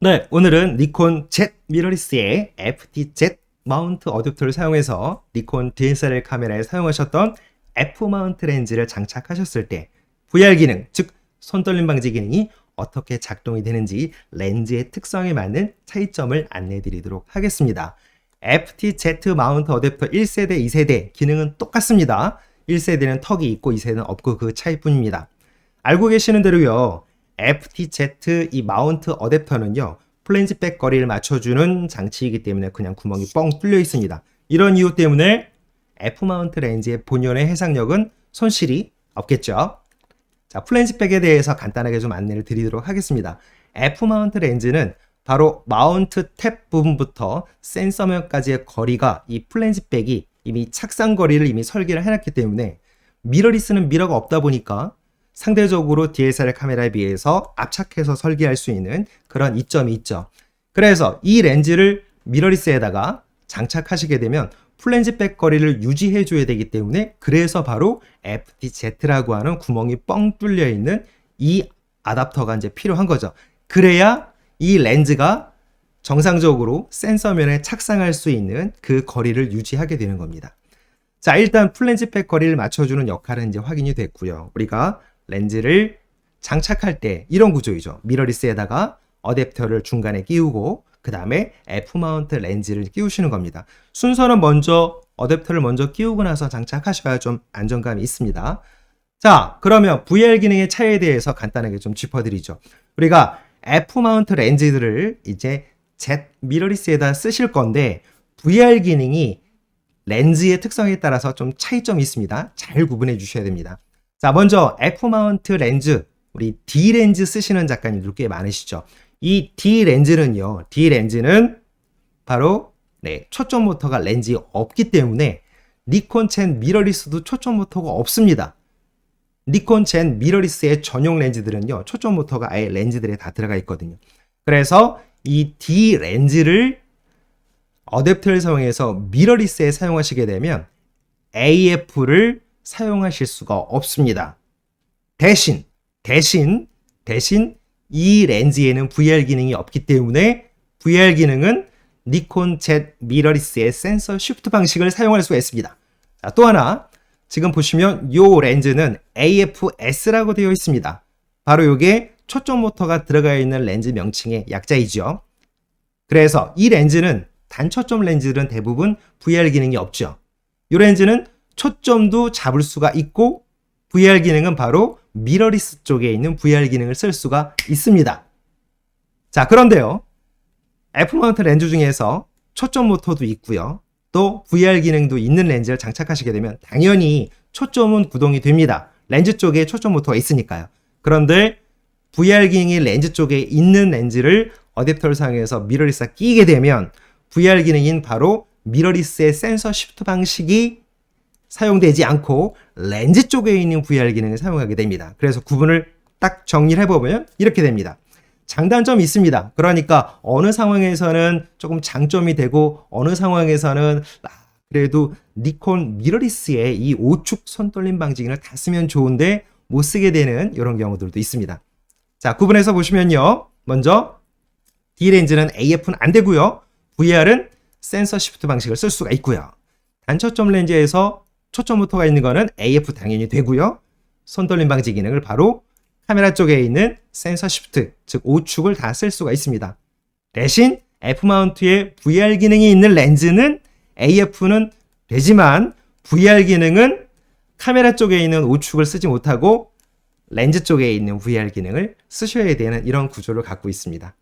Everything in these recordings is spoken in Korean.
네, 오늘은 니콘 Z 미러리스의 FT-Z 마운트 어댑터를 사용해서 니콘 DSLR 카메라에 사용하셨던 F 마운트 렌즈를 장착하셨을 때 VR 기능, 즉 손떨림 방지 기능이 어떻게 작동이 되는지 렌즈의 특성에 맞는 차이점을 안내해 드리도록 하겠습니다. FT-Z 마운트 어댑터 1세대, 2세대 기능은 똑같습니다. 1세대는 턱이 있고 2세대는 없고 그 차이뿐입니다. 알고 계시는 대로요. FT-Z 이 마운트 어댑터는요. 플랜지백 거리를 맞춰주는 장치이기 때문에 그냥 구멍이 뻥 뚫려 있습니다. 이런 이유 때문에 F 마운트 렌즈의 본연의 해상력은 손실이 없겠죠. 자, 플랜지백에 대해서 간단하게 좀 안내를 드리도록 하겠습니다. F 마운트 렌즈는 바로 마운트 탭 부분부터 센서면까지의 거리가 이 플랜지백이 이미 착상 거리를 이미 설계를 해놨기 때문에 미러리스는 미러가 없다 보니까 상대적으로 DSLR 카메라에 비해서 압착해서 설계할 수 있는 그런 이점이 있죠. 그래서 이 렌즈를 미러리스에다가 장착하시게 되면 플랜지백 거리를 유지해 줘야 되기 때문에 그래서 바로 FT-Z라고 하는 구멍이 뻥 뚫려 있는 이 아답터가 이제 필요한 거죠. 그래야 이 렌즈가 정상적으로 센서면에 착상할 수 있는 그 거리를 유지하게 되는 겁니다. 자, 일단 플랜지백 거리를 맞춰주는 역할은 이제 확인이 됐고요. 우리가 렌즈를 장착할 때 이런 구조이죠. 미러리스에다가 어댑터를 중간에 끼우고 그 다음에 F 마운트 렌즈를 끼우시는 겁니다. 순서는 먼저 어댑터를 먼저 끼우고 나서 장착하셔야 좀 안정감이 있습니다. 자, 그러면 VR 기능의 차이에 대해서 간단하게 좀 짚어드리죠. 우리가 F 마운트 렌즈들을 이제 Z 미러리스에다 쓰실 건데 VR 기능이 렌즈의 특성에 따라서 좀 차이점이 있습니다. 잘 구분해 주셔야 됩니다. 자, 먼저 F 마운트 렌즈, 우리 D 렌즈 쓰시는 작가님들 꽤 많으시죠. 이 D 렌즈는요, D 렌즈는 바로 초점 모터가 렌즈에 없기 때문에 니콘 Z 미러리스도 초점 모터가 없습니다. 니콘 Z 미러리스의 전용 렌즈들은요, 초점 모터가 아예 렌즈들에 다 들어가 있거든요. 그래서 이 D 렌즈를 어댑터를 사용해서 미러리스에 사용하시게 되면 AF를 사용하실 수가 없습니다. 대신 이 렌즈에는 VR 기능이 없기 때문에 VR 기능은 니콘 Z 미러리스의 센서 쉬프트 방식을 사용할 수가 있습니다. 자, 또 하나 지금 보시면 이 렌즈는 AFS라고 되어 있습니다. 바로 이게 초점 모터가 들어가 있는 렌즈 명칭의 약자이죠. 그래서 이 렌즈는 단초점 렌즈들은 대부분 VR 기능이 없죠. 이 렌즈는 초점도 잡을 수가 있고 VR 기능은 바로 미러리스 쪽에 있는 VR 기능을 쓸 수가 있습니다. 자, 그런데요. F 마운트 렌즈 중에서 초점 모터도 있고요. 또 VR 기능도 있는 렌즈를 장착하시게 되면 당연히 초점은 구동이 됩니다. 렌즈 쪽에 초점 모터가 있으니까요. 그런데 VR 기능이 렌즈 쪽에 있는 렌즈를 어댑터를 사용해서 미러리스에 끼게 되면 VR 기능인 바로 미러리스의 센서 쉬프트 방식이 사용되지 않고 렌즈 쪽에 있는 VR 기능을 사용하게 됩니다. 그래서 구분을 딱 정리를 해보면 이렇게 됩니다. 장단점이 있습니다. 그러니까 어느 상황에서는 조금 장점이 되고 어느 상황에서는 그래도 니콘 미러리스의 이 5축 손떨림 방지 기능을 다 쓰면 좋은데 못 쓰게 되는 이런 경우들도 있습니다. 자, 구분해서 보시면요. 먼저 D렌즈는 AF는 안 되고요. VR은 센서 쉬프트 방식을 쓸 수가 있고요. 단초점 렌즈에서 초점 모터가 있는 거는 AF 당연히 되고요. 손떨림 방지 기능을 바로 카메라 쪽에 있는 센서 쉬프트, 즉 5축을 다 쓸 수가 있습니다. 대신 F 마운트에 VR 기능이 있는 렌즈는 AF는 되지만 VR 기능은 카메라 쪽에 있는 5축을 쓰지 못하고 렌즈 쪽에 있는 VR 기능을 쓰셔야 되는 이런 구조를 갖고 있습니다.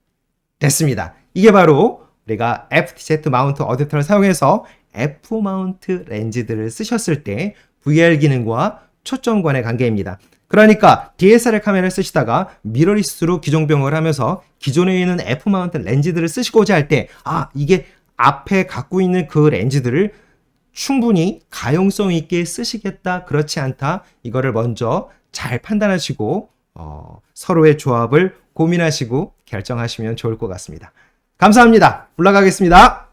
됐습니다. 이게 바로 우리가 FT-Z 마운트 어댑터를 사용해서 F 마운트 렌즈들을 쓰셨을 때 VR 기능과 초점관의 관계입니다. 그러니까 DSLR 카메라를 쓰시다가 미러리스로 기종병을 하면서 기존에 있는 F 마운트 렌즈들을 쓰시고자 할 때 이게 앞에 갖고 있는 그 렌즈들을 충분히 가용성 있게 쓰시겠다, 그렇지 않다, 이거를 먼저 잘 판단하시고 서로의 조합을 고민하시고 결정하시면 좋을 것 같습니다. 감사합니다. 올라가겠습니다.